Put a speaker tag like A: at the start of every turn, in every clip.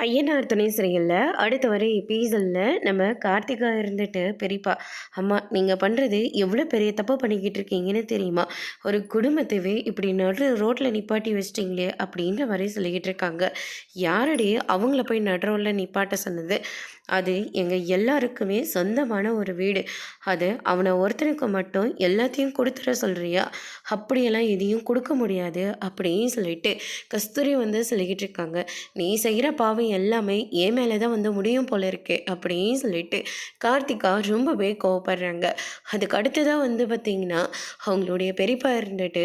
A: ஐயனார் துணை சிறையில்ல அடுத்த வர எபிசோட்ல நம்ம கார்த்திகா இருந்துட்டு பெரியப்பா, அம்மா நீங்கள் பண்ணுறது எவ்வளோ பெரிய தப்பு பண்ணிக்கிட்டு இருக்கீங்கன்னு தெரியுமா? ஒரு குடும்பத்தவே இப்படி நடு ரோட்டில் நிப்பாட்டி வச்சிட்டிங்களே அப்படின்ற மாதிரி சொல்லிக்கிட்டு இருக்காங்க. யாரடி அவங்கள போய் நடு ரோட்டில் நிப்பாட்ட சொன்னது? அது எங்கள் எல்லாருக்குமே சொந்தமான ஒரு வீடு. அது அவனை ஒருத்தனுக்கு மட்டும் எல்லாத்தையும் கொடுத்துட சொல்கிறியா? அப்படியெல்லாம் எதையும் கொடுக்க முடியாது அப்படின்னு சொல்லிட்டு கஸ்தூரி வந்து சொல்லிக்கிட்டு இருக்காங்க. நீ செய்கிற பாவம் எல்லாமே என் மேலே தான் வந்து முடியும் போல இருக்கு அப்படின்னு சொல்லிட்டு கார்த்திகா ரொம்பவே கோவப்படுறாங்க. அதுக்கு அடுத்ததாக வந்து பார்த்திங்கன்னா அவங்களுடைய பெரியப்பா இருந்துட்டு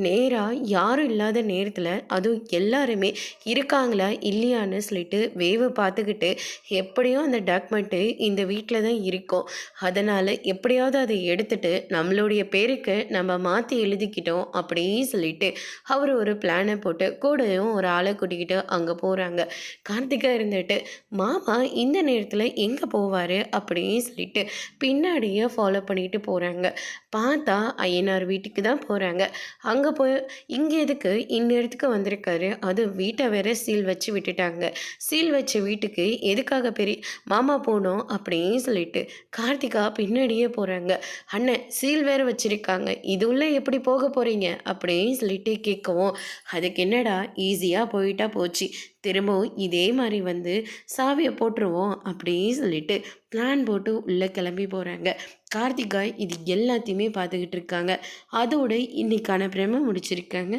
A: நேராக யாரும் இல்லாத நேரத்தில் அதுவும் எல்லாருமே இருக்காங்களா இல்லையான்னு சொல்லிட்டு வேவை பார்த்துக்கிட்டு எப்படியும் அந்த டாக்குமெண்ட்டு இந்த வீட்டில் தான் இருக்கும், அதனால் எப்படியாவது அதை எடுத்துட்டு நம்மளுடைய பேருக்கு நம்ம மாற்றி எழுதிக்கிட்டோம் அப்படின்னு சொல்லிட்டு அவர் ஒரு பிளானை போட்டு கூடயும் ஒரு ஆளை கூட்டிக்கிட்டு அங்கே போகிறாங்க. கார்த்திகா இருந்துட்டு மாமா இந்த நேரத்தில் எங்கே போவார் அப்படின்னு சொல்லிட்டு பின்னாடியே ஃபாலோ பண்ணிட்டு போகிறாங்க. பார்த்தா ஐயனார் வீட்டுக்கு தான் போகிறாங்க. அங்கே போய் இங்கே எதுக்கு இந்த இடத்துக்கு வந்திருக்காரு, அது வீட்டை வேற சீல் வச்சு விட்டுட்டாங்க. சீல் வச்ச வீட்டுக்கு எதுக்காக பெரிய மாமா போனோம் அப்படின்னு சொல்லிட்டு கார்த்திகா பின்னாடியே போகிறாங்க. அண்ணன் சீல் வேறு வச்சுருக்காங்க, இது உள்ளே எப்படி போக போகிறீங்க அப்படின்னு சொல்லிட்டு கேட்கவும், அதுக்கு என்னடா ஈஸியாக போயிட்டா போச்சு, திரும்பவும் இதே மாதிரி வந்து சாவியை போட்டுருவோம் அப்படின்னு சொல்லிட்டு பிளான் போட்டு உள்ளே கிளம்பி போகிறாங்க. கார்த்திகா இது எல்லாத்தையுமே பார்த்துக்கிட்டு இருக்காங்க. அதோட இன்னைக்கான பிரம முடிச்சிருக்காங்க.